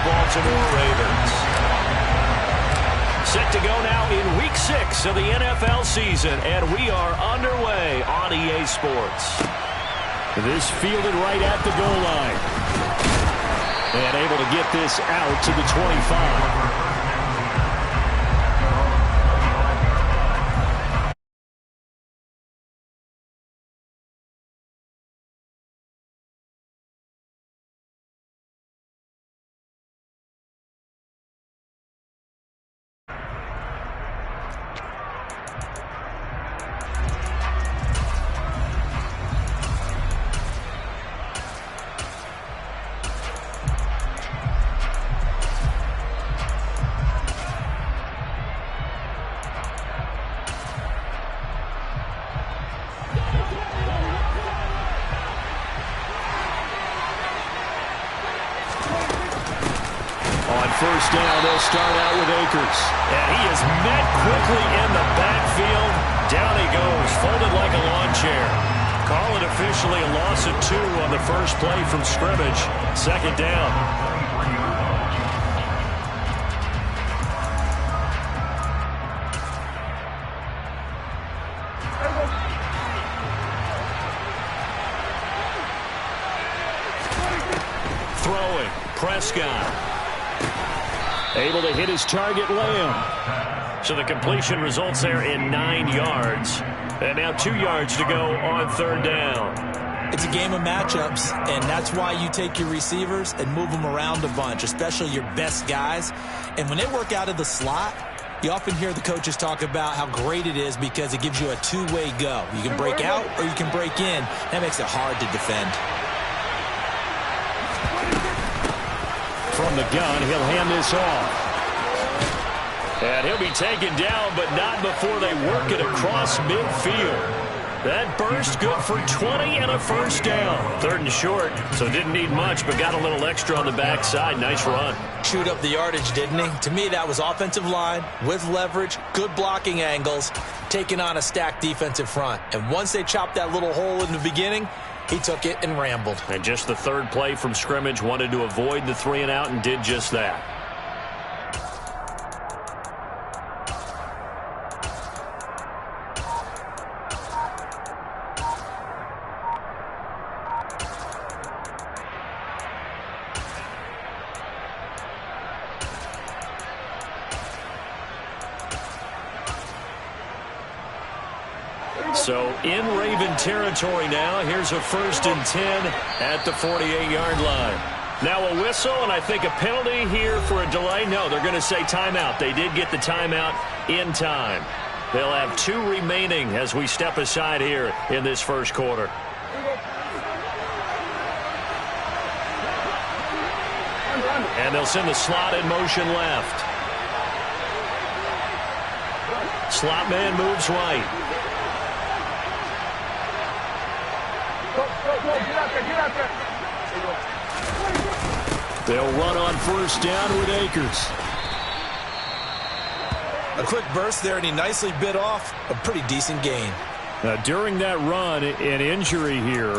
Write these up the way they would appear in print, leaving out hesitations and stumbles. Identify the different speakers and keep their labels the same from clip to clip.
Speaker 1: Baltimore Ravens. Set to go now in Week 6 of the NFL season, and we are underway on EA Sports.
Speaker 2: This fielded right at the goal line. And able to get this out to the 25. First down, they'll start out with Akers.
Speaker 1: And he is met quickly in the backfield. Down he goes, folded like a lawn chair. Call it officially a loss of 2 on the first play from scrimmage. Second down. Throwing, Prescott.
Speaker 2: Able to hit his target, Lamb.
Speaker 1: So the completion results there in 9 yards. And now 2 yards to go on third down.
Speaker 3: It's a game of matchups, and that's why you take your receivers and move them around a bunch, especially your best guys. And when they work out of the slot, you often hear the coaches talk about how great it is because it gives you a two-way go. You can break out or you can break in. That makes it hard to defend.
Speaker 2: From the gun, he'll hand this off.
Speaker 1: And he'll be taken down, but not before they work it across midfield. That burst good for 20 and a first down. Third and short, so didn't need much, but got a little extra on the backside. Nice run.
Speaker 3: Chewed up the yardage, didn't he? To me, that was offensive line with leverage, good blocking angles, taking on a stacked defensive front. And once they chopped that little hole in the beginning, he took it and rambled.
Speaker 1: And just the third play from scrimmage, wanted to avoid the 3 and out and did just that. So in Raven territory now. Here's a 1st and 10 at the 48-yard line. Now a whistle, and I think a penalty here for a delay. No, they're going to say timeout. They did get the timeout in time. They'll have 2 remaining as we step aside here in this first quarter. And they'll send the slot in motion left. Slot man moves right.
Speaker 2: They'll run on first down with Akers.
Speaker 3: A quick burst there, and he nicely bit off a pretty decent gain.
Speaker 2: Now, during that run, an injury here.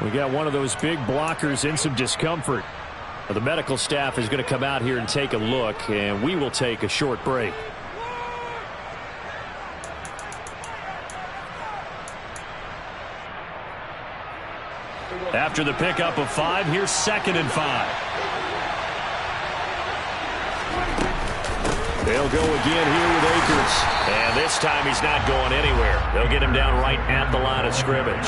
Speaker 2: We got one of those big blockers in some discomfort. The medical staff is going to come out here and take a look, and we will take a short break. After the pickup of 5, here's 2nd and 5. They'll go again here with Akers.
Speaker 1: And this time he's not going anywhere. They'll get him down right at the line of scrimmage.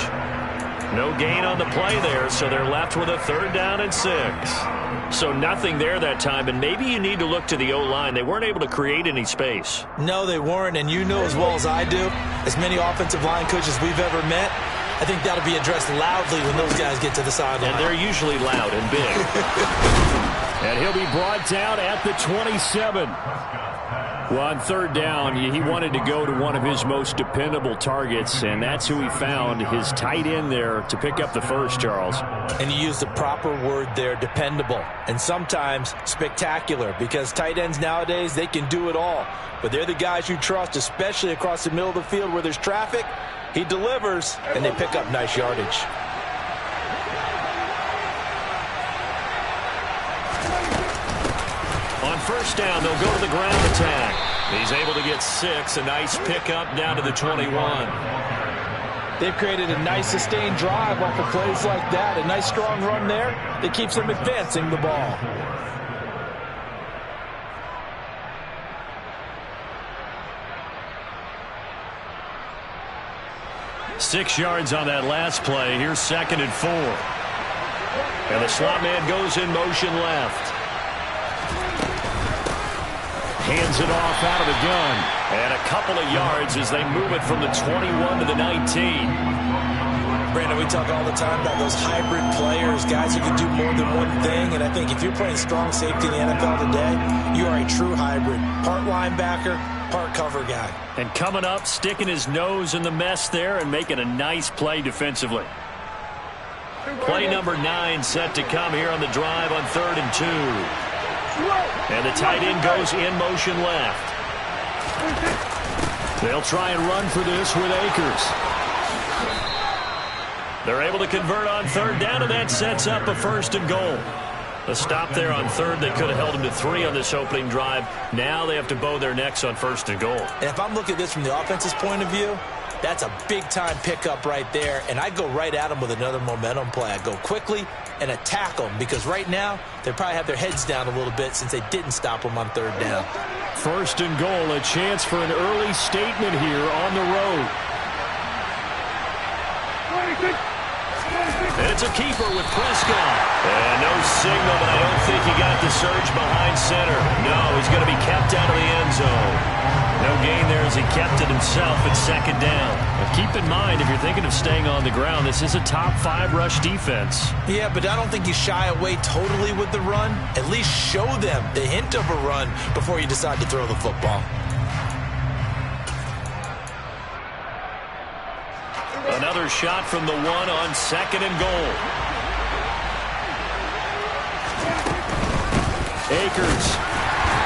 Speaker 1: No gain on the play there, so they're left with a 3rd down and 6. So nothing there that time, and maybe you need to look to the O-line. They weren't able to create any space.
Speaker 3: No, they weren't, and you know as well as I do, as many offensive line coaches we've ever met, I think that'll be addressed loudly when those guys get to the sideline.
Speaker 1: And they're usually loud and big.
Speaker 2: And he'll be brought down at the 27. Well, on 3rd down, he wanted to go to one of his most dependable targets, and that's who he found, his tight end there, to pick up the first, Charles.
Speaker 3: And you used the proper word there, dependable, and sometimes spectacular, because tight ends nowadays, they can do it all. But they're the guys you trust, especially across the middle of the field where there's traffic. He delivers, and they pick up nice yardage.
Speaker 1: first down. They'll go to the ground attack. He's able to get 6. A nice pickup down to the 21.
Speaker 3: They've created a nice sustained drive off of plays like that. A nice strong run there that keeps them advancing the ball.
Speaker 1: Six yards on that last play. Here's 2nd and 4. And the slot man goes in motion left. Hands it off out of the gun. And a couple of yards as they move it from the 21 to the 19.
Speaker 3: Brandon, we talk all the time about those hybrid players, guys who can do more than one thing. And I think if you're playing strong safety in the NFL today, you are a true hybrid. Part linebacker, part cover guy.
Speaker 1: And coming up, sticking his nose in the mess there and making a nice play defensively. Play number 9 set to come here on the drive on 3rd and 2. And the tight end goes in motion left. They'll try and run for this with Akers. They're able to convert on 3rd down, and that sets up a 1st and goal. A stop there on 3rd. They could have held him to 3 on this opening drive. Now they have to bow their necks on 1st and goal.
Speaker 3: And if I'm looking at this from the offense's point of view, that's a big-time pickup right there, and I go right at them with another momentum play. I go quickly and attack them because right now they probably have their heads down a little bit since they didn't stop them on 3rd down.
Speaker 1: 1st and goal, a chance for an early statement here on the road. And it's a keeper with Prescott. And no signal, but I don't think he got the surge behind center. No, he's going to be kept out of the end zone. No gain there as he kept it himself at 2nd down. But keep in mind, if you're thinking of staying on the ground, this is a top 5 rush defense.
Speaker 3: Yeah, but I don't think you shy away totally with the run. At least show them the hint of a run before you decide to throw the football.
Speaker 1: Another shot from the 1 on 2nd and goal. Akers.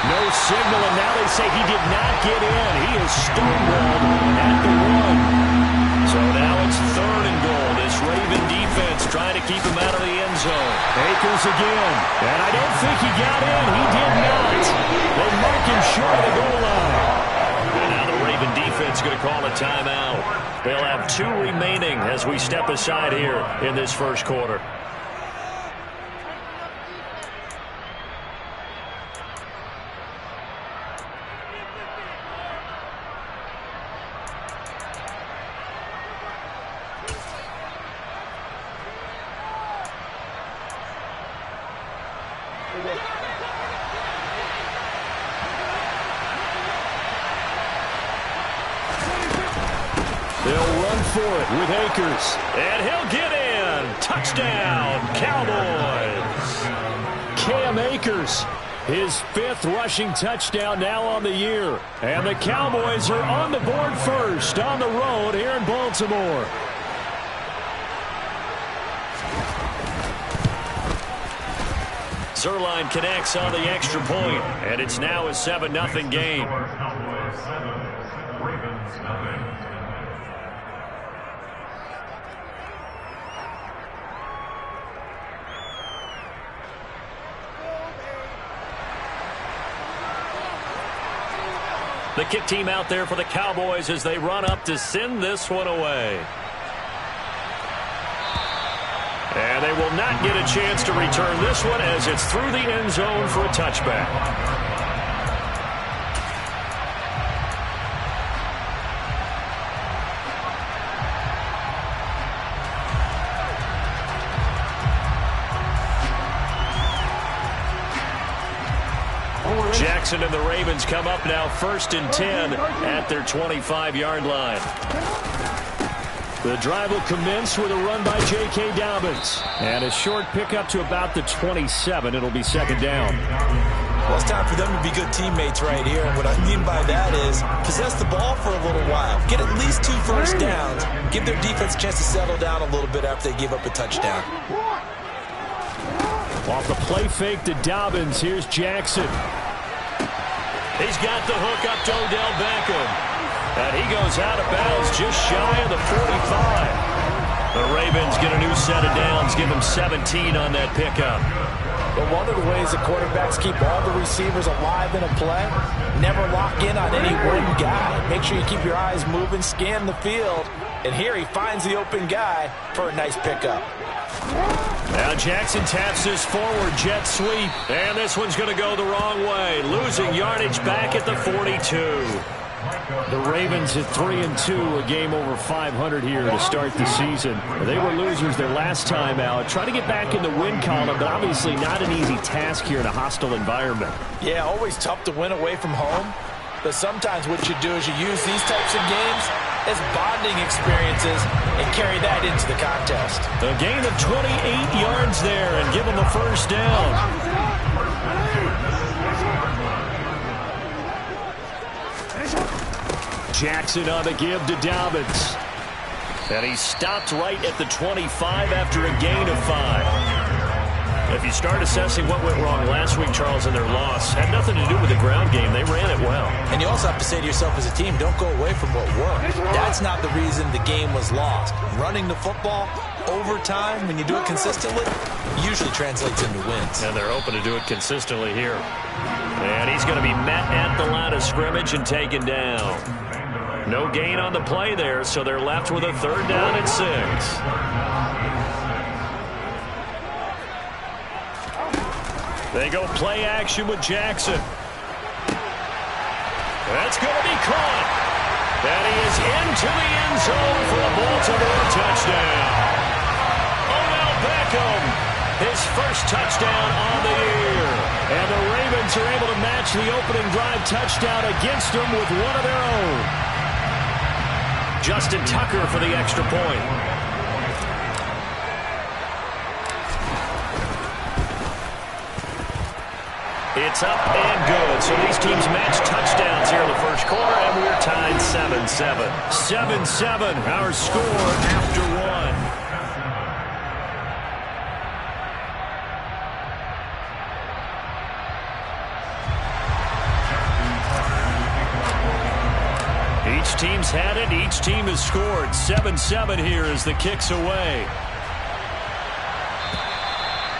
Speaker 1: No signal, and now they say he did not get in. He is stonewalled at the 1. So now it's 3rd and goal. This Raven defense trying to keep him out of the end zone. Akers again. And I don't think he got in. He did not. They mark him short of the goal line. And now the Raven defense going to call a timeout. They'll have 2 remaining as we step aside here in this 1st quarter. They'll run for it with Akers. And he'll get in. Touchdown, Cowboys. Cam Akers, his 5th rushing touchdown now on the year. And the Cowboys are on the board first on the road here in Baltimore. Zerline connects on the extra point, and it's now a 7-0 game. The kick team out there for the Cowboys as they run up to send this one away. And they will not get a chance to return this one as it's through the end zone for a touchback. Jackson and the Ravens come up now 1st and 10 at their 25-yard line. The drive will commence with a run by J.K. Dobbins. And a short pickup to about the 27. It'll be 2nd down.
Speaker 3: Well, it's time for them to be good teammates right here. And what I mean by that is possess the ball for a little while. Get at least 2 first downs. Give their defense a chance to settle down a little bit after they give up a touchdown.
Speaker 1: Off the play fake to Dobbins. Here's Jackson. He's got the hook up to Odell Beckham. And he goes out of bounds just shy of the 45. The Ravens get a new set of downs. Give them 17 on that pickup.
Speaker 3: But one of the ways that quarterbacks keep all the receivers alive in a play, never lock in on any one guy. Make sure you keep your eyes moving, scan the field. And here he finds the open guy for a nice pickup.
Speaker 1: Now Jackson taps this forward jet sweep. And this one's going to go the wrong way. Losing yardage back at the 42.
Speaker 2: The Ravens at 3-2, a game over 500 here to start the season. They were losers their last time out. Try to get back in the win column, but obviously not an easy task here in a hostile environment.
Speaker 3: Yeah, always tough to win away from home. But sometimes what you do is you use these types of games as bonding experiences and carry that into the contest.
Speaker 1: A gain of 28 yards there and give them the first down.
Speaker 2: Jackson on the give to Dobbins.
Speaker 1: And he stopped right at the 25 after a gain of 5. If you start assessing what went wrong last week, Charles, in their loss, had nothing to do with the ground game. They ran it well.
Speaker 3: And you also have to say to yourself as a team, don't go away from what worked. That's not the reason the game was lost. Running the football over time, when you do it consistently, usually translates into wins.
Speaker 1: And they're open to do it consistently here. And he's going to be met at the line of scrimmage and taken down. No gain on the play there, so they're left with a 3rd down and 6. They go play action with Jackson. That's going to be caught. And he is into the end zone for a Baltimore touchdown. Odell Beckham, his first touchdown on the year. And the Ravens are able to match the opening drive touchdown against them with one of their own. Justin Tucker for the extra point. It's up and good. So these teams match touchdowns here in the first quarter, and we're tied 7-7. 7-7, our score after one. Each team's had it. Each team has scored. 7-7 here as the kick's away.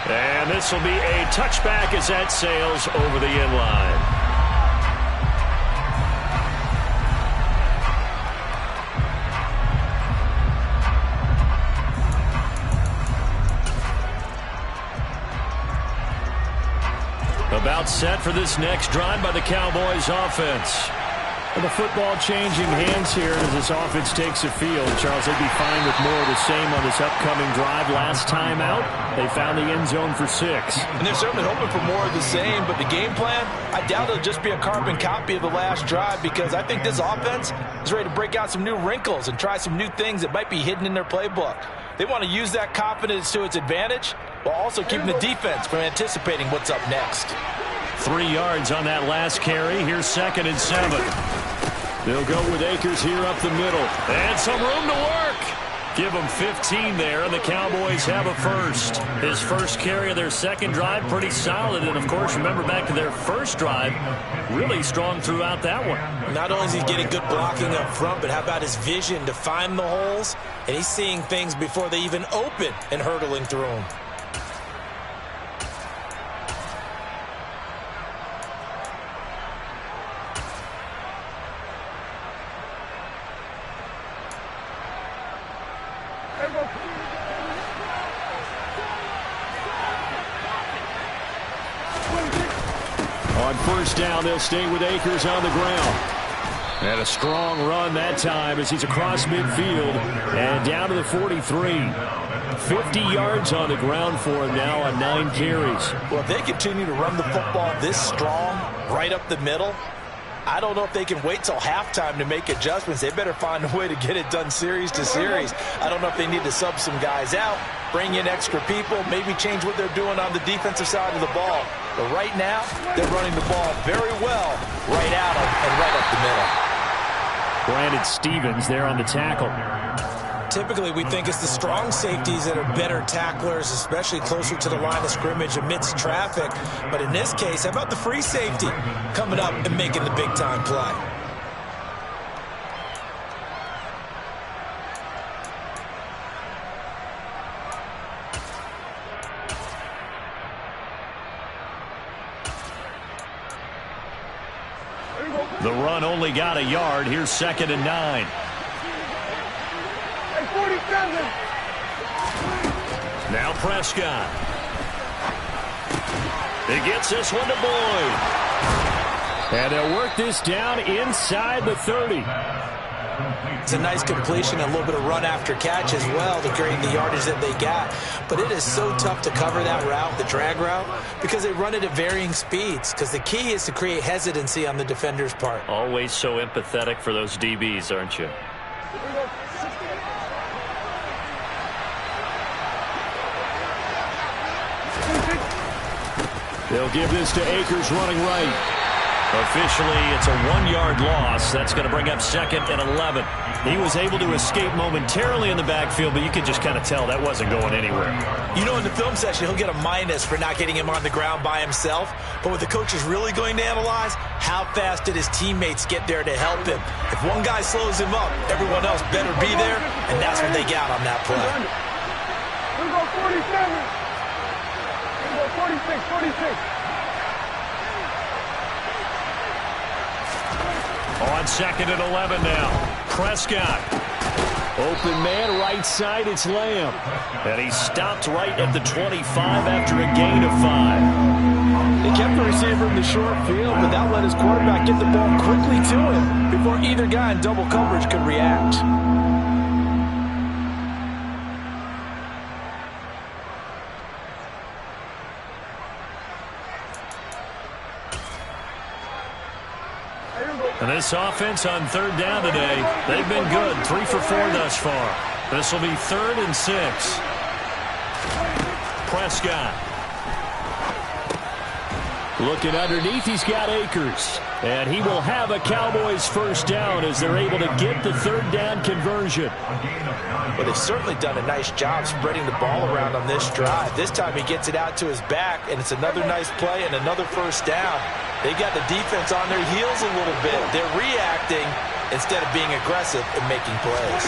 Speaker 1: And this will be a touchback as that sails over the end line. About set for this next drive by the Cowboys offense.
Speaker 2: And the football changing hands here as this offense takes the field. Charles, they'd be fine with more of the same on this upcoming drive. Last time out, they found the end zone for 6.
Speaker 3: And they're certainly hoping for more of the same, but the game plan, I doubt it'll just be a carbon copy of the last drive, because I think this offense is ready to break out some new wrinkles and try some new things that might be hidden in their playbook. They want to use that confidence to its advantage while also keeping the defense from anticipating what's up next.
Speaker 1: 3 yards on that last carry. Here's 2nd and 7. They'll go with Akers here up the middle. And some room to work. Give them 15 there, and the Cowboys have a first. His first carry of their second drive, pretty solid. And, of course, remember back to their first drive, really strong throughout that one.
Speaker 3: Not only is he getting good blocking up front, but how about his vision to find the holes? And he's seeing things before they even open and hurtling through them.
Speaker 2: On first down, they'll stay with Akers on the ground. And a strong run that time as he's across midfield and down to the 43. 50 yards on the ground for him now on 9 carries.
Speaker 3: Well, if they continue to run the football this strong, right up the middle, I don't know if they can wait till halftime to make adjustments. They better find a way to get it done series to series. I don't know if they need to sub some guys out, bring in extra people, maybe change what they're doing on the defensive side of the ball. But right now, they're running the ball very well right at them and right up the middle.
Speaker 2: Brandon Stevens there on the tackle.
Speaker 3: Typically, we think it's the strong safeties that are better tacklers, especially closer to the line of scrimmage amidst traffic. But in this case, how about the free safety coming up and making the big-time play?
Speaker 1: The run only got a yard. Here's 2nd and 9. Now Prescott. He gets this one to Boyd.
Speaker 2: And they'll work this down inside the 30.
Speaker 3: It's a nice completion, a little bit of run after catch as well to gain the yardage that they got. But it is so tough to cover that route, the drag route, because they run it at varying speeds. Because the key is to create hesitancy on the defender's part.
Speaker 1: Always so empathetic for those DBs, aren't you?
Speaker 2: They'll give this to Akers running right.
Speaker 1: Officially, it's a 1-yard loss. That's going to bring up 2nd and 11. He was able to escape momentarily in the backfield, but you could just kind of tell that wasn't going anywhere.
Speaker 3: You know, in the film session, he'll get a minus for not getting him on the ground by himself. But what the coach is really going to analyze, how fast did his teammates get there to help him? If one guy slows him up, everyone else better be there, and that's what they got on that play.
Speaker 4: We go 47. We go 46, 46.
Speaker 1: On 2nd and 11 now. Prescott.
Speaker 2: Open man, right side, it's Lamb.
Speaker 1: And he stopped right at the 25 after a gain of 5.
Speaker 5: They kept the receiver in the short field, but that let his quarterback get the ball quickly to him before either guy in double coverage could react.
Speaker 1: And this offense on 3rd down today, they've been good. 3 for 4 thus far. This will be 3rd and 6. Prescott.
Speaker 2: Looking underneath, he's got Akers. And he will have a Cowboys first down as they're able to get the 3rd down conversion.
Speaker 3: Well, they've certainly done a nice job spreading the ball around on this drive. This time he gets it out to his back, and it's another nice play and another first down. They got the defense on their heels a little bit. They're reacting instead of being aggressive and making plays.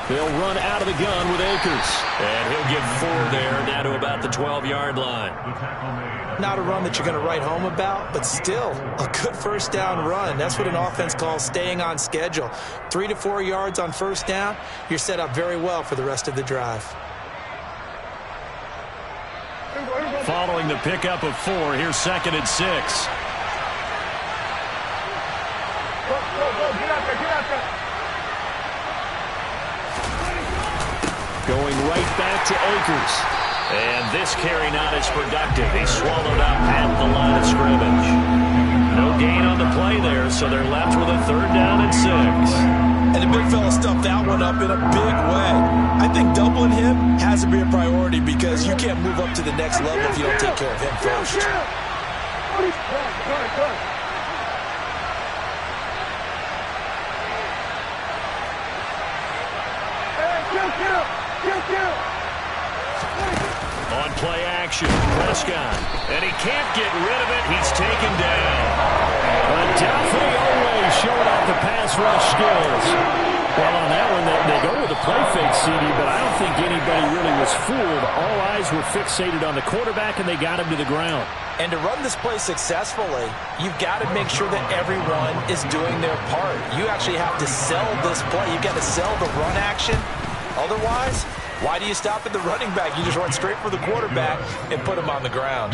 Speaker 2: They'll run out of the gun with Akers.
Speaker 1: And he'll get 4 there, down to about the 12-yard line.
Speaker 3: Not a run that you're going to write home about, but still a good first down run. That's what an offense calls staying on schedule. 3 to 4 yards on first down, you're set up very well for the rest of the drive.
Speaker 1: Following the pickup of 4, here's 2nd and 6.
Speaker 2: Going right back to Akers.
Speaker 1: And this carry not as productive. He swallowed up at the line of scrimmage. No gain on the play there, so they're left with a 3rd down and 6.
Speaker 3: And the big fella stuffed that one up in a big way. I think doubling him has to be a priority because you can't move up to the next level if you don't take care of him first.
Speaker 1: On play action, Prescott. And he can't get rid of it. He's taken down.
Speaker 2: Definitely always showing off the pass rush skills. Well, on that one, they go with the play fake, CD, but I don't think anybody really was fooled. All eyes were fixated on the quarterback, and they got him to the ground.
Speaker 3: And to run this play successfully, you've got to make sure that everyone is doing their part. You actually have to sell this play. You've got to sell the run action. Otherwise, why do you stop at the running back? You just run straight for the quarterback and put him on the ground.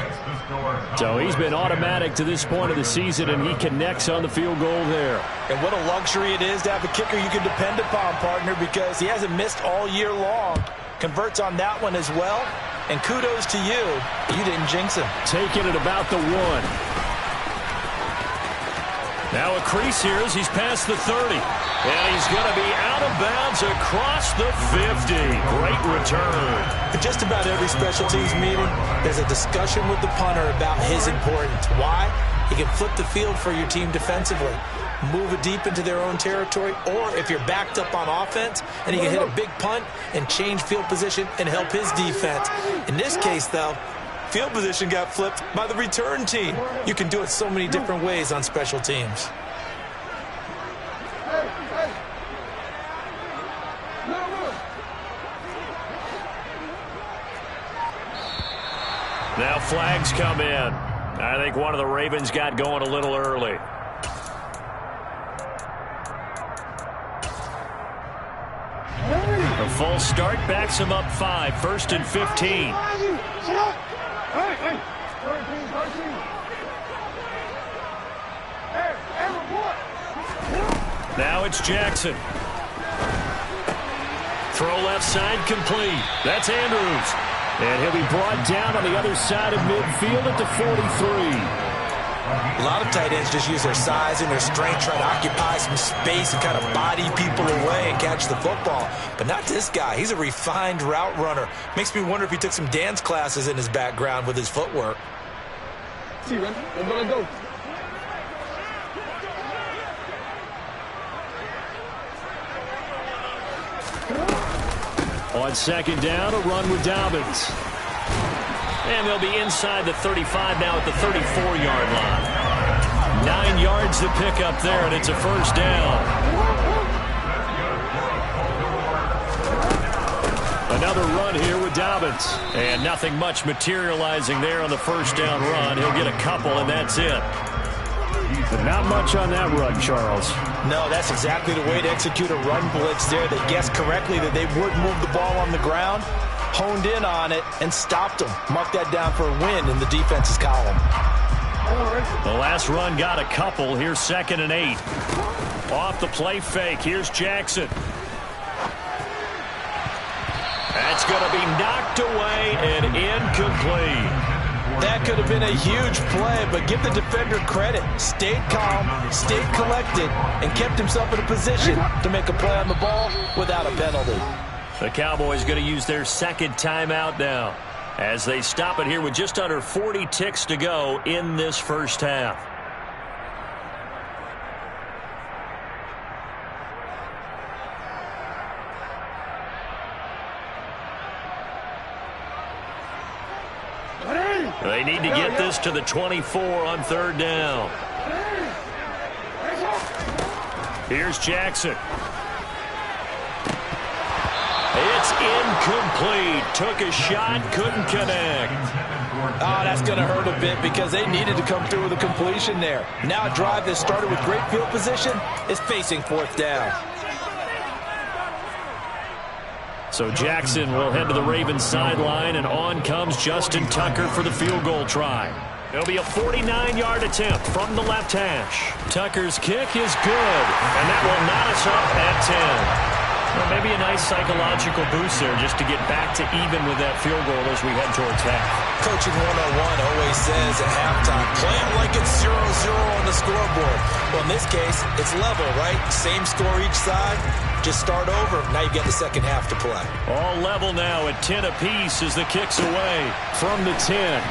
Speaker 2: So he's been automatic to this point of the season, and he connects on the field goal there.
Speaker 3: And what a luxury it is to have a kicker you can depend upon, partner, because he hasn't missed all year long. Converts on that one as well. And kudos to you. You didn't jinx him.
Speaker 2: Taking it about the 1.
Speaker 1: Now a crease here as he's past the 30. And he's going to be out of bounds across the 50. Great return.
Speaker 3: At just about every special teams meeting, there's a discussion with the punter about his importance. Why? He can flip the field for your team defensively, move it deep into their own territory, or if you're backed up on offense, and he can hit a big punt and change field position and help his defense. In this case, though, field position got flipped by the return team. You can do it so many different ways on special teams.
Speaker 1: Now flags come in. I think one of the Ravens got going a little early. false start backs him up 5. 1st and 15. Now it's Jackson. Throw left side complete. That's Andrews. And he'll be brought down on the other side of midfield at the 43.
Speaker 3: A lot of tight ends just use their size and their strength, try to occupy some space and kind of body people away and catch the football. But not this guy. He's a refined route runner. Makes me wonder if he took some dance classes in his background with his footwork.
Speaker 4: See, man. Let's go.
Speaker 1: On 2nd down, a run with Dobbins. And they'll be inside the 35 now at the 34-yard line. 9 yards to pick up there, and it's a 1st down. Another run here with Dobbins. And nothing much materializing there on the 1st down run. He'll get a couple, and that's it.
Speaker 2: But not much on that run, Charles.
Speaker 3: No, that's exactly the way to execute a run blitz there. They guessed correctly that they would move the ball on the ground, honed in on it, and stopped them. Mark that down for a win in the defense's column.
Speaker 1: The last run got a couple. Here's 2nd and 8. Off the play fake. Here's Jackson. That's going to be knocked away and incomplete.
Speaker 3: That could have been a huge play, but give the defender credit. Stayed calm, stayed collected, and kept himself in a position to make a play on the ball without a penalty.
Speaker 1: The Cowboys going to use their 2nd timeout now as they stop it here with just under 40 ticks to go in this 1st half. They need to get this to the 24 on 3rd down. Here's Jackson. It's incomplete. Took a shot, couldn't connect.
Speaker 3: Oh, that's going to hurt a bit because they needed to come through with a completion there. Now a drive that started with great field position is facing 4th down.
Speaker 1: So Jackson will head to the Ravens sideline, and on comes Justin Tucker for the field goal try. It'll be a 49-yard attempt from the left hash. Tucker's kick is good, and that will knot us up at 10. Well, maybe a nice psychological boost there just to get back to even with that field goal as we head towards half.
Speaker 3: Coaching 101 always says at halftime, play it like it's 0-0 on the scoreboard. Well, in this case, it's level, right? Same score each side. Just start over. Now you get the 2nd half to play.
Speaker 1: All level now at 10 apiece as the kick's away from the 10.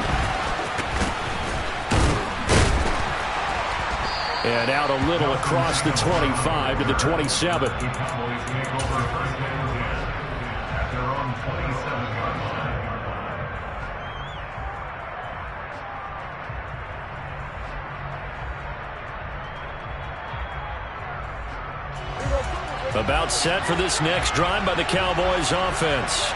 Speaker 1: And out a little across the 25 to the 27. About set for this next drive by the Cowboys offense.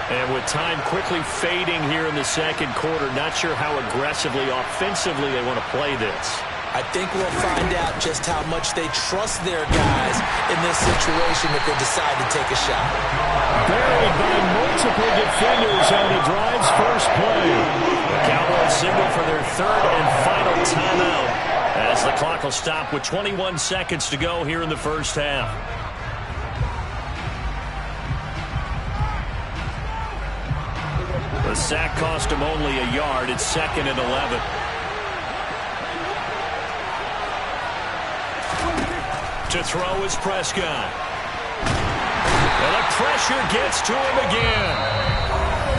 Speaker 1: And with time quickly fading here in the 2nd quarter, not sure how aggressively, offensively they want to play this.
Speaker 3: I think we'll find out just how much they trust their guys in this situation if they decide to take a shot.
Speaker 1: Buried by multiple defenders on the drive's first play. The Cowboys signal for their 3rd and final timeout as the clock will stop with 21 seconds to go here in the 1st half. The sack cost him only a yard. It's 2nd and 11. To throw is Prescott. And the pressure gets to him again.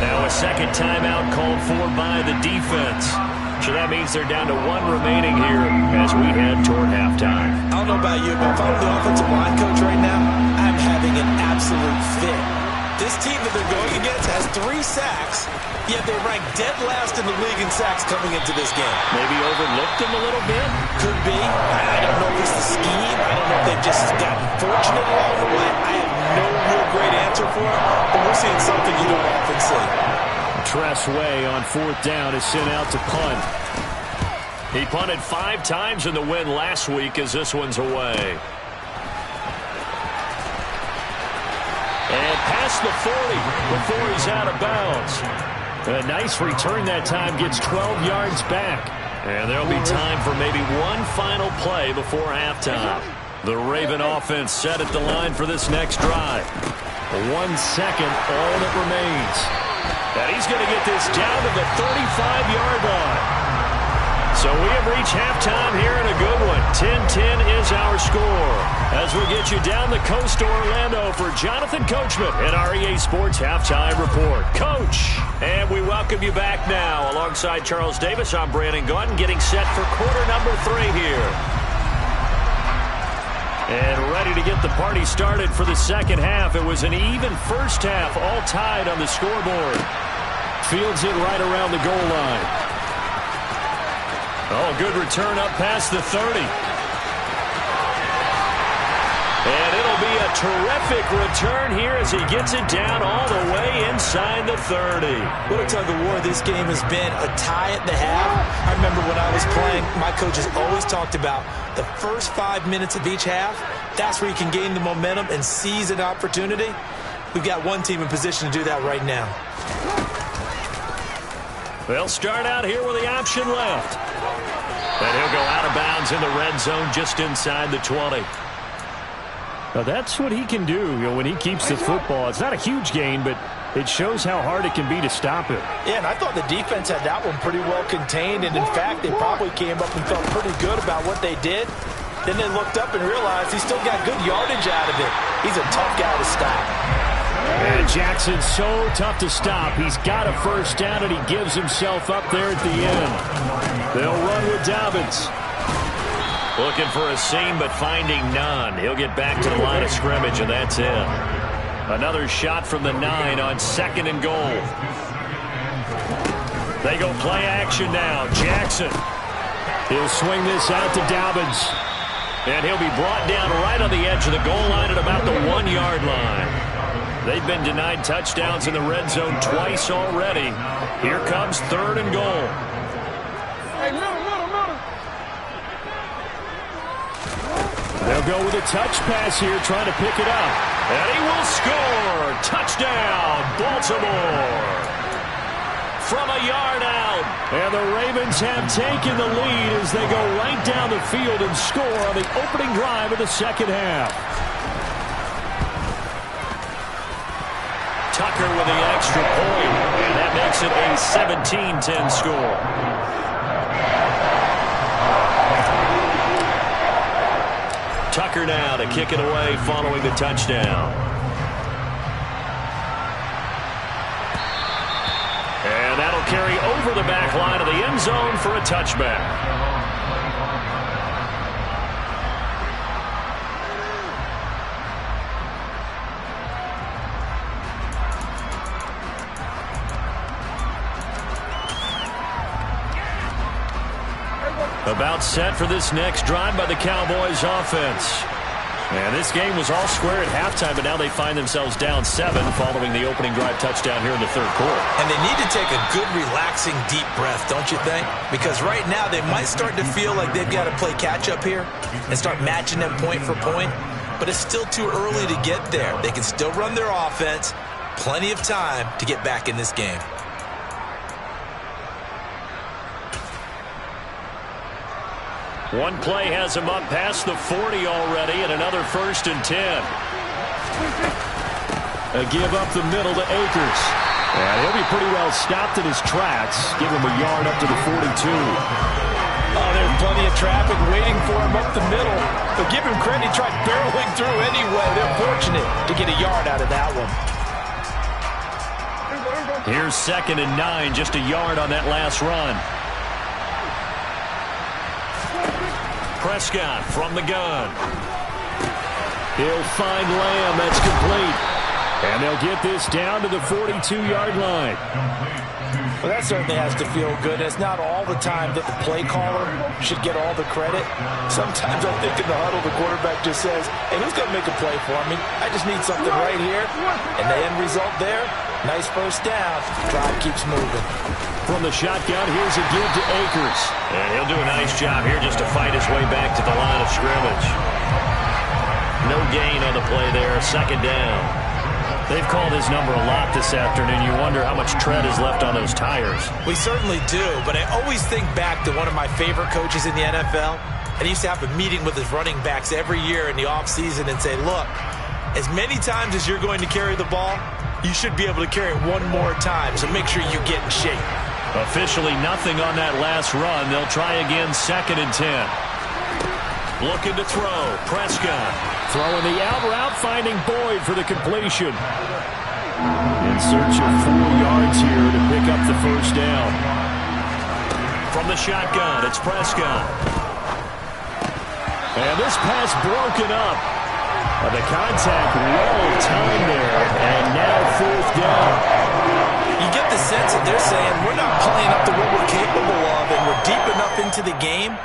Speaker 1: Now a 2nd timeout called for by the defense. So that means they're down to 1 remaining here as we head toward halftime.
Speaker 3: I don't know about you, but if I'm the offensive line coach right now, I'm having an absolute fit. This team that they're going against has 3 sacks, yet they're ranked dead last in the league in sacks coming into this game.
Speaker 1: Maybe overlooked them a little bit?
Speaker 3: Could be. I don't know if it's the scheme. I don't know if they've just gotten fortunate along the way. I have no real great answer for it, but we're seeing something you don't often see.
Speaker 1: Tress Way on 4th down is sent out to punt. He punted 5 times in the win last week as this one's away. And past the 40 before he's out of bounds.
Speaker 2: A nice return that time, gets 12 yards back.
Speaker 1: And there'll be time for maybe one final play before halftime. The Raven offense set at the line for this next drive.
Speaker 2: 1 second, all that remains.
Speaker 1: And he's going to get this down to the 35-yard line. So we have reached halftime here in a good one. 10-10 is our score. As we get you down the coast to Orlando for Jonathan Coachman at our EA Sports Halftime Report. Coach, and we welcome you back now. Alongside Charles Davis, I'm Brandon Gaudin, getting set for quarter number 3 here. And ready to get the party started for the second half. It was an even first half, all tied on the scoreboard.
Speaker 2: Fields it right around the goal line.
Speaker 1: Oh, good return up past the 30. And it'll be a terrific return here as he gets it down all the way inside the 30.
Speaker 3: What a tug of war this game has been. A tie at the half. I remember when I was playing, my coaches always talked about the first 5 minutes of each half. That's where you can gain the momentum and seize an opportunity. We've got one team in position to do that right now.
Speaker 1: They'll start out here with the option left. And he'll go out of bounds in the red zone just inside the 20.
Speaker 2: Now that's what he can do, when he keeps the football. It's not a huge gain, but it shows how hard it can be to stop him.
Speaker 5: Yeah, and I thought the defense had that one pretty well contained, and in fact, they probably came up and felt pretty good about what they did. Then they looked up and realized he still got good yardage out of it. He's a tough guy to stop.
Speaker 2: And Jackson's so tough to stop. He's got a first down, and he gives himself up there at the end. They'll run with Dobbins.
Speaker 1: Looking for a seam, but finding none. He'll get back to the line of scrimmage, and that's it. Another shot from the 9 on 2nd and goal. They go play action now. Jackson.
Speaker 2: He'll swing this out to Dobbins.
Speaker 1: And he'll be brought down right on the edge of the goal line at about the 1-yard line. They've been denied touchdowns in the red zone twice already. Here comes 3rd and goal.
Speaker 4: Hey, middle.
Speaker 2: They'll go with a touch pass here, trying to pick it up.
Speaker 1: And he will score. Touchdown, Baltimore. From a yard out.
Speaker 2: And the Ravens have taken the lead as they go right down the field and score on the opening drive of the second half.
Speaker 1: Tucker with the extra point. And that makes it a 17-10 score. Tucker now to kick it away following the touchdown. And that'll carry over the back line of the end zone for a touchback. About set for this next drive by the Cowboys offense. And this game was all square at halftime, but now they find themselves down 7 following the opening drive touchdown here in the 3rd quarter.
Speaker 3: And they need to take a good, relaxing, deep breath, don't you think? Because right now they might start to feel like they've got to play catch-up here and start matching them point for point. But it's still too early to get there. They can still run their offense. Plenty of time to get back in this game.
Speaker 1: One play has him up past the 40 already, and another 1st and 10.
Speaker 2: A give up the middle to Akers. And he'll be pretty well stopped in his tracks. Give him a yard up to the 42.
Speaker 5: Oh, there's plenty of traffic waiting for him up the middle. But give him credit, he tried barreling through anyway. They're fortunate to get a yard out of that one.
Speaker 1: Here's 2nd and 9, just a yard on that last run. Prescott from the gun.
Speaker 2: He'll find Lamb. That's complete. And they'll get this down to the 42-yard line.
Speaker 5: Well, that certainly has to feel good. It's not all the time that the play caller should get all the credit. Sometimes I think in the huddle, the quarterback just says, hey, who's going to make a play for me? I just need something right here. And the end result there, nice first down. Drive keeps moving.
Speaker 2: From the shotgun, here's a give to Akers.
Speaker 1: And he'll do a nice job here just to fight his way back to the line of scrimmage. No gain on the play there, 2nd down. They've called his number a lot this afternoon. You wonder how much tread is left on those tires.
Speaker 3: We certainly do, but I always think back to one of my favorite coaches in the NFL. And he used to have a meeting with his running backs every year in the offseason and say, look, as many times as you're going to carry the ball, you should be able to carry it one more time, so make sure you get in shape.
Speaker 1: Officially nothing on that last run. They'll try again, 2nd and 10. Looking to throw. Prescott.
Speaker 2: Throwing the out route, finding Boyd for the completion. In search of 4 yards here to pick up the first down.
Speaker 1: From the shotgun, it's Prescott. And this pass broken up. The contact well timed there, and now 4th down.
Speaker 3: You get the sense that they're saying we're not playing up to what we're capable of, and we're deep enough into the game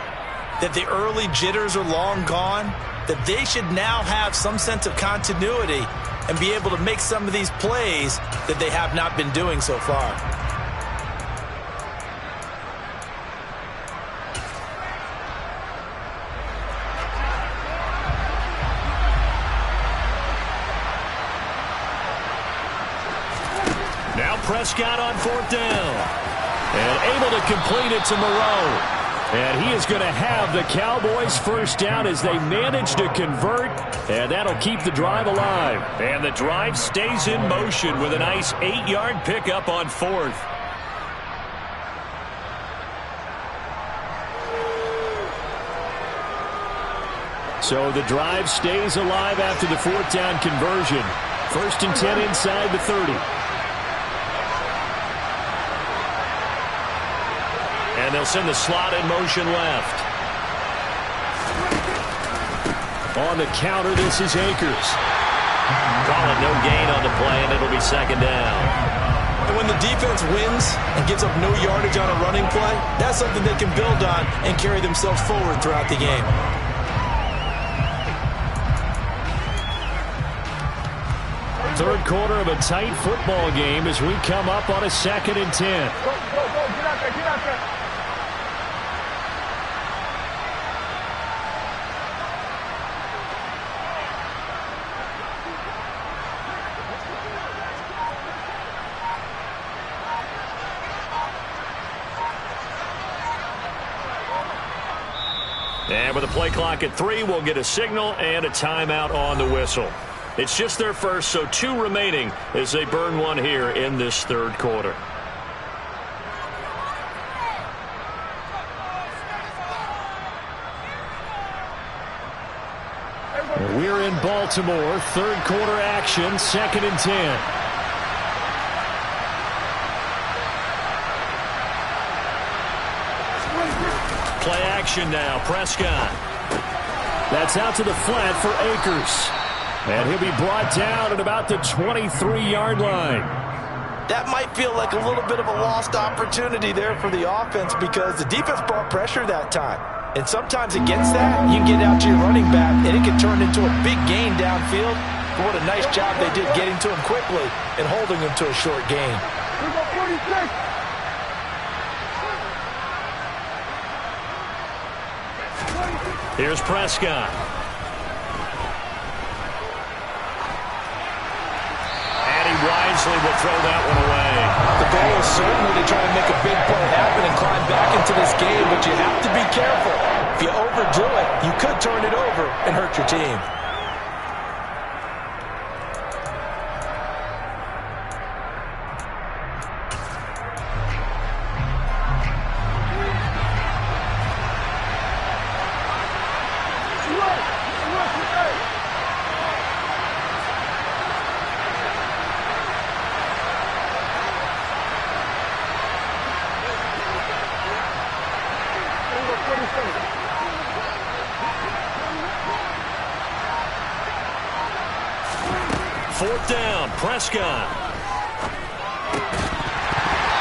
Speaker 3: that the early jitters are long gone, that they should now have some sense of continuity and be able to make some of these plays that they have not been doing so far.
Speaker 1: Now Prescott on 4th down. And able to complete it to Moreau. And he is going to have the Cowboys first down as they manage to convert. And that'll keep the drive alive. And the drive stays in motion with a nice 8-yard pickup on 4th.
Speaker 2: So the drive stays alive after the 4th down conversion. 1st and 10 inside the 30.
Speaker 1: And they'll send the slot in motion left.
Speaker 2: On the counter, this is Akers.
Speaker 1: Call it no gain on the play, and it'll be 2nd down.
Speaker 3: And when the defense wins and gives up no yardage on a running play, that's something they can build on and carry themselves forward throughout the game.
Speaker 2: Third quarter of a tight football game as we come up on a 2nd and 10.
Speaker 4: Get out there, get out there.
Speaker 1: And with a play clock at 3, we'll get a signal and a timeout on the whistle. It's just their first, so 2 remaining as they burn one here in this third quarter.
Speaker 2: We're in Baltimore. Third quarter action, 2nd and 10.
Speaker 1: Play action now. Prescott.
Speaker 2: That's out to the flat for Akers. And he'll be brought down at about the 23-yard line.
Speaker 3: That might feel like a little bit of a lost opportunity there for the offense because the defense brought pressure that time. And sometimes against that, you get out to your running back, and it can turn into a big gain downfield. But what a nice job they did getting to him quickly and holding him to a short gain.
Speaker 1: Here's Prescott. Wisely will throw that one away.
Speaker 3: The goal is certainly to try to make a big play happen and climb back into this game, but you have to be careful. If you overdo it, you could turn it over and hurt your team.
Speaker 1: Fourth down, Prescott.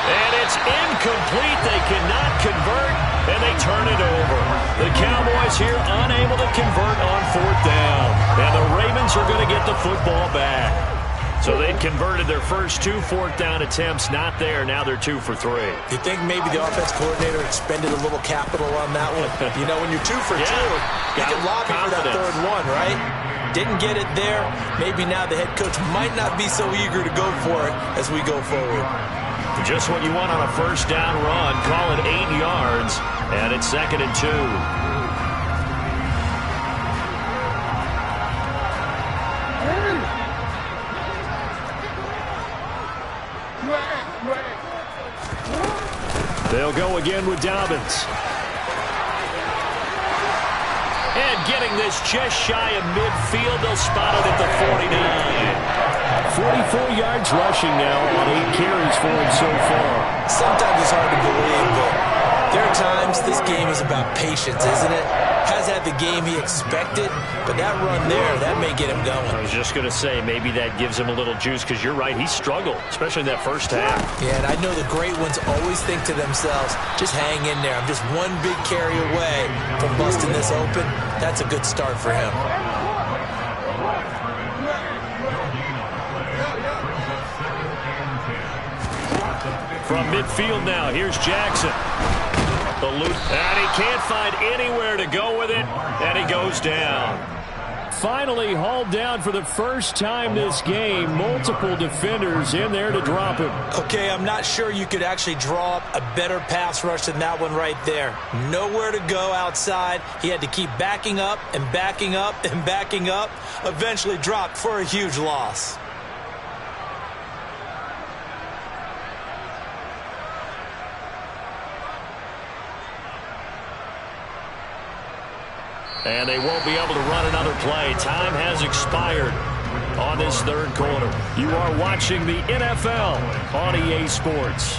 Speaker 1: And it's incomplete. They cannot convert, and they turn it over. The Cowboys here unable to convert on fourth down. And the Ravens are going to get the football back. So they'd converted their first 2 fourth-down attempts. Not there. Now they're 2 for 3.
Speaker 3: You think maybe the offense coordinator expended a little capital on that one? You know, when you're 2 for 2, you can lobby for that third one, right? Didn't get it there. Maybe now the head coach might not be so eager to go for it as we go forward.
Speaker 1: Just what you want on a first-down run. Call it 8 yards, and it's 2nd and 2.
Speaker 2: They'll go again with Dobbins.
Speaker 1: And getting this just shy of midfield, they'll spot it at the 49.
Speaker 2: 44 yards rushing now on 8 carries for him so far.
Speaker 3: Sometimes it's hard to believe, but there are times this game is about patience, isn't it? Has had the game he expected, but that run there, that may get him going.
Speaker 1: I was just going to say, maybe that gives him a little juice, because you're right, he struggled, especially in that first half.
Speaker 3: Yeah, and I know the great ones always think to themselves, just hang in there. I'm just one big carry away from busting this open. That's a good start for him.
Speaker 1: From midfield now, here's Jackson. The loop, and he can't find anywhere to go with it, and he goes down.
Speaker 2: Finally hauled down for the first time this game. Multiple defenders in there to drop him.
Speaker 3: Okay, I'm not sure you could actually draw up a better pass rush than that one right there. Nowhere to go outside. He had to keep backing up and backing up and backing up. Eventually dropped for a huge loss.
Speaker 1: And they won't be able to run another play. Time has expired on this third quarter.
Speaker 2: You are watching the NFL on EA Sports.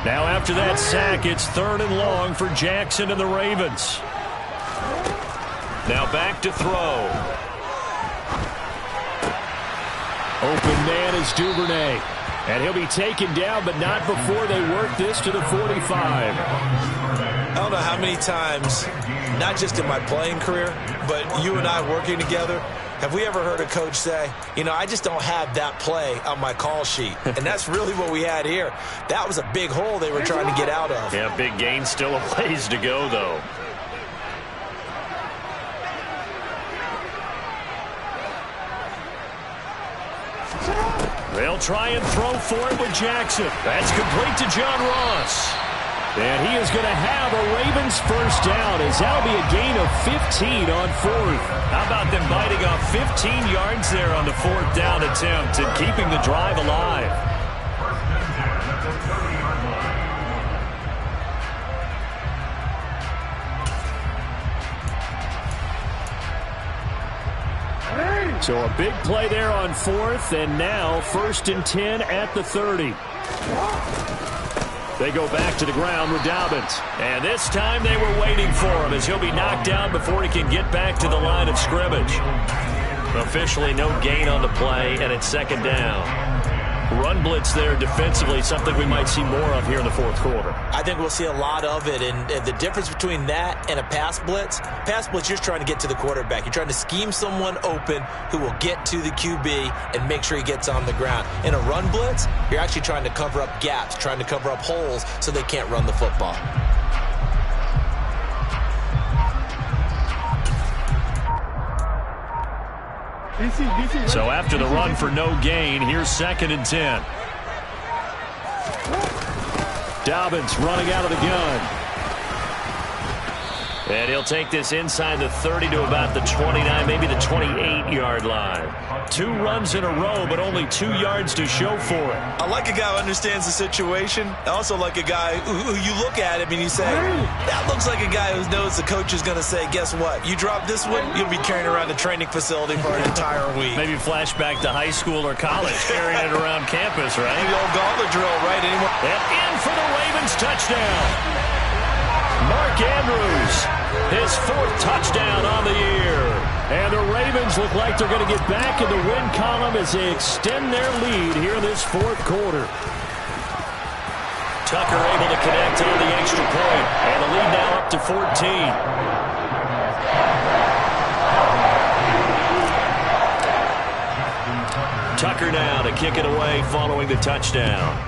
Speaker 2: Now after that sack, it's 3rd and long for Jackson and the Ravens.
Speaker 1: Now back to throw.
Speaker 2: Open man is Duvernay. And he'll be taken down, but not before they work this to the 45.
Speaker 3: I don't know how many times, not just in my playing career, but you and I working together, have we ever heard a coach say, you know, I just don't have that play on my call sheet. And that's really what we had here. That was a big hole they were trying to get out of.
Speaker 1: Yeah, big gain, still a ways to go, though. They'll try and throw for it with Jackson. That's complete to John Ross.
Speaker 2: And he is going to have a Ravens first down, as that'll be a gain of 15 on 4th.
Speaker 1: How about them biting off 15 yards there on the 4th down attempt and keeping the drive alive?
Speaker 2: So a big play there on 4th, and now 1st and 10 at the 30. They go back to the ground with Dobbins.
Speaker 1: And this time they were waiting for him, as he'll be knocked down before he can get back to the line of scrimmage. Officially no gain on the play, and it's 2nd down. Run blitz there defensively, something we might see more of here in the 4th quarter.
Speaker 3: I think we'll see a lot of it, and the difference between that and a pass blitz, you're just trying to get to the quarterback. You're trying to scheme someone open who will get to the QB and make sure he gets on the ground. In a run blitz, you're actually trying to cover up gaps, trying to cover up holes so they can't run the football.
Speaker 1: So after the run for no gain, here's 2nd and 10.
Speaker 2: Dobbins running out of the gun.
Speaker 1: And he'll take this inside the 30 to about the 29, maybe the 28-yard line. 2 runs in a row, but only 2 yards to show for it.
Speaker 3: I like a guy who understands the situation. I also like a guy who you look at him and you say, that looks like a guy who knows the coach is going to say, guess what? You drop this one, you'll be carrying around the training facility for an entire week.
Speaker 1: Maybe flashback to high school or college, carrying it around campus, right?
Speaker 3: The old gauntlet drill, right?
Speaker 1: And in for the Ravens touchdown. Mark Andrews, his 4th touchdown on the year.
Speaker 2: And the Ravens look like they're going to get back in the win column as they extend their lead here in this 4th quarter.
Speaker 1: Tucker able to connect on the extra point. And the lead now up to 14. Tucker now to kick it away following the touchdown.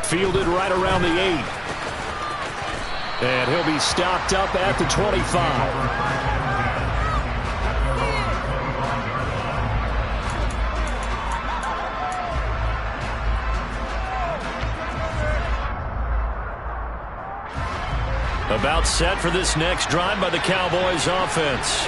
Speaker 2: Fielded right around the 8. And he'll be stopped up at the 25.
Speaker 1: About set for this next drive by the Cowboys offense.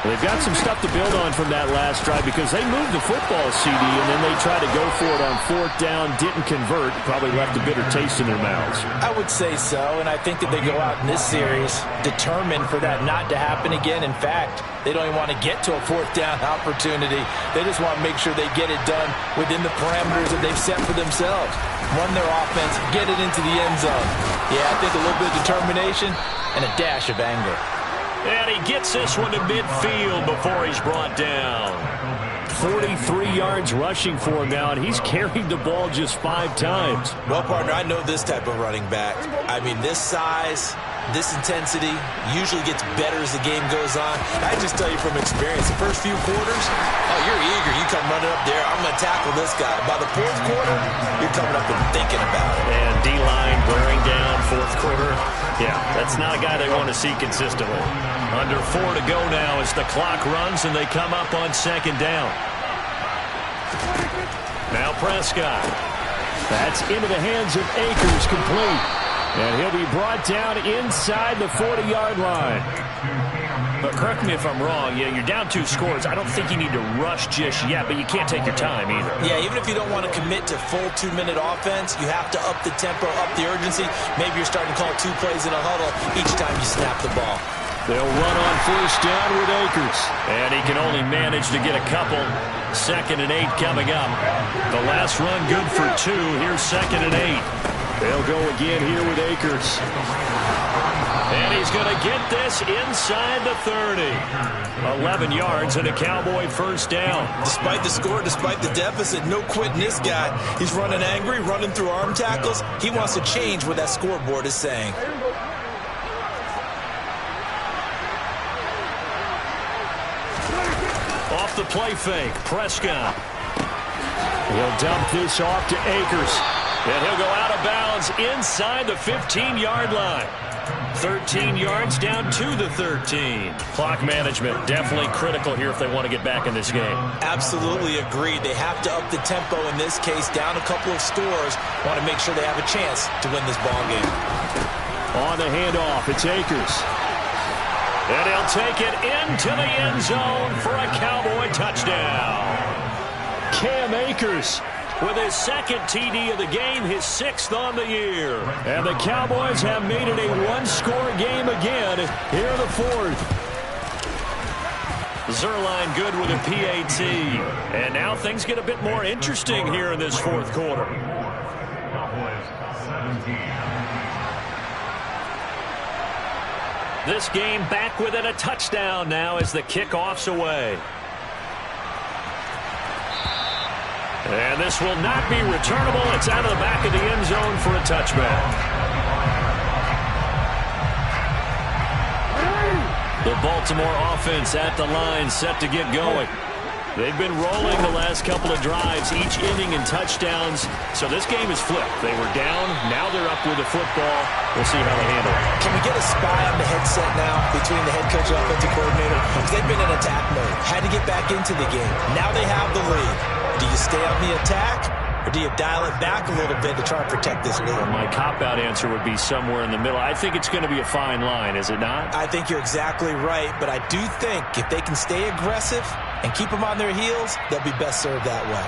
Speaker 2: They've got some stuff to build on from that last drive because they moved the football, CD, and then they tried to go for it on 4th down, didn't convert, probably left a bitter taste in their mouths.
Speaker 3: I would say so, and I think that they go out in this series determined for that not to happen again. In fact, they don't even want to get to a 4th down opportunity. They just want to make sure they get it done within the parameters that they've set for themselves. Run their offense, get it into the end zone. Yeah, I think a little bit of determination and a dash of anger.
Speaker 1: And he gets this one to midfield before he's brought down.
Speaker 2: 43 yards rushing for him now, and he's carried the ball just 5 times.
Speaker 3: Well, partner, I know this type of running back. I mean, this size, this intensity usually gets better as the game goes on. I just tell you from experience, the first few quarters, oh, you're eager. You come running up there, I'm going to tackle this guy. By the 4th quarter, you're coming up and thinking about it.
Speaker 1: And D-line wearing down 4th quarter. Yeah, that's not a guy they want to see consistently. Under 4 to go now as the clock runs and they come up on 2nd down. Now Prescott.
Speaker 2: That's into the hands of Akers, complete. And he'll be brought down inside the 40-yard line.
Speaker 1: But correct me if I'm wrong, you're down 2 scores. I don't think you need to rush just yet, but you can't take your time either.
Speaker 3: Yeah, even if you don't want to commit to full 2-minute offense, you have to up the tempo, up the urgency. Maybe you're starting to call 2 plays in a huddle each time you snap the ball.
Speaker 2: They'll run on 1st down with Akers.
Speaker 1: And he can only manage to get a couple. 2nd and 8 coming up. The last run good for 2. Here's 2nd and 8.
Speaker 2: They'll go again here with Akers.
Speaker 1: And he's going to get this inside the 30. 11 yards and a Cowboy 1st down.
Speaker 3: Despite the score, despite the deficit, no quitting this guy. He's running angry, running through arm tackles. He wants to change what that scoreboard is saying.
Speaker 1: Off the play fake, Prescott.
Speaker 2: He'll dump this off to Akers.
Speaker 1: And he'll go out of bounds inside the 15-yard line. 13 yards down to the 13. Clock management definitely critical here if they want to get back in this game.
Speaker 3: Absolutely agreed. They have to up the tempo in this case, down a couple of scores. Want to make sure they have a chance to win this ball game.
Speaker 2: On the handoff, it's Akers.
Speaker 1: And he'll take it into the end zone for a Cowboy touchdown.
Speaker 2: Cam Akers
Speaker 1: with his 2nd TD of the game, his 6th on the year.
Speaker 2: And the Cowboys have made it a 1-score game again here in the 4th.
Speaker 1: Zerline good with a PAT. And now things get a bit more interesting here in this 4th quarter. This game back within a touchdown now as the kickoff's away. And this will not be returnable. It's out of the back of the end zone for a touchback. The Baltimore offense at the line, set to get going. They've been rolling the last couple of drives, each inning in touchdowns. So this game is flipped. They were down. Now they're up with the football. We'll see how they handle it.
Speaker 3: Can we get a spy on the headset now between the head coach and offensive coordinator? Because they've been in attack mode. Had to get back into the game. Now they have the lead. Do you stay on the attack, or do you dial it back a little bit to try and protect this lead?
Speaker 1: My cop-out answer would be somewhere in the middle. I think it's going to be a fine line, is it not?
Speaker 3: I think you're exactly right, but I do think if they can stay aggressive and keep them on their heels, they'll be best served that way.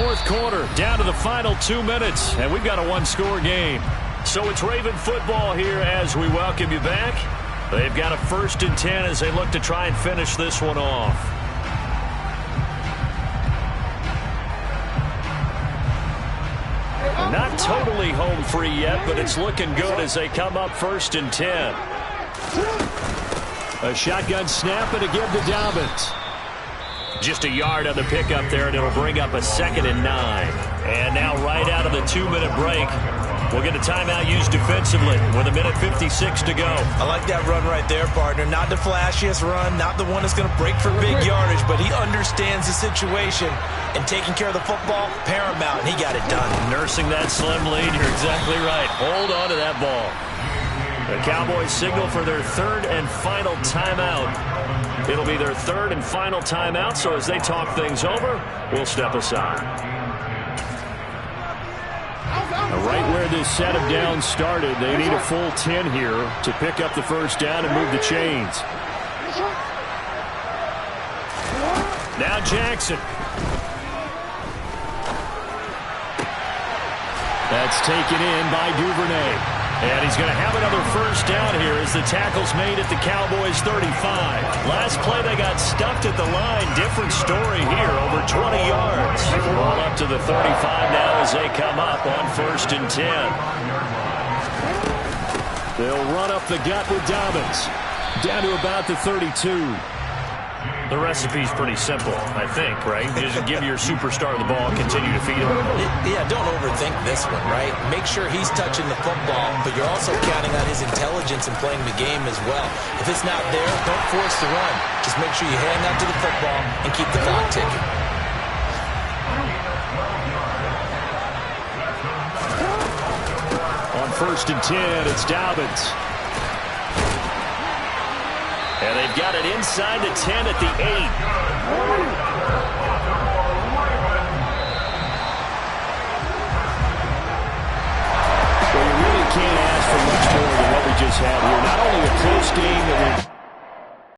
Speaker 1: Fourth quarter, down to the final 2 minutes, and we've got a 1-score game. So it's Raven football here as we welcome you back. They've got a 1st and 10 as they look to try and finish this one off. Not totally home free yet, but it's looking good as they come up 1st and 10.
Speaker 2: A shotgun snap and a give to Dobbins.
Speaker 1: Just a yard on the pickup there, and it'll bring up a 2nd and 9. And now right out of the 2-minute break, we'll get a timeout used defensively with 1:56 to go.
Speaker 3: I like that run right there, partner. Not the flashiest run, not the one that's going to break for big yardage, but he understands the situation, and taking care of the football, paramount, and he got it done.
Speaker 1: Nursing that slim lead, you're exactly right. Hold on to that ball. The Cowboys signal for their 3rd and final timeout. It'll be their 3rd and final timeout, so as they talk things over, we'll step aside.
Speaker 2: Right where this set of downs started, they need a full 10 here to pick up the first down and move the chains.
Speaker 1: Now Jackson.
Speaker 2: That's taken in by Duvernay.
Speaker 1: And he's going to have another first down here as the tackle's made at the Cowboys' 35. Last play they got stuffed at the line. Different story here, over 20 yards. Ball up to the 35 now as they come up on 1st and 10.
Speaker 2: They'll run up the gut with Dobbins. Down to about the 32.
Speaker 1: The recipe's pretty simple, I think, right? Just give your superstar the ball, continue to feed him.
Speaker 3: Yeah, don't overthink this one, right? Make sure he's touching the football, but you're also counting on his intelligence in playing the game as well. If it's not there, don't force the run. Just make sure you hang on to the football and keep the clock ticking.
Speaker 2: On 1st and 10, it's Dobbins.
Speaker 1: And they've got it inside the 10 at the 8.
Speaker 2: Well, you really can't ask for much more than what we just had here. Not only a close game that we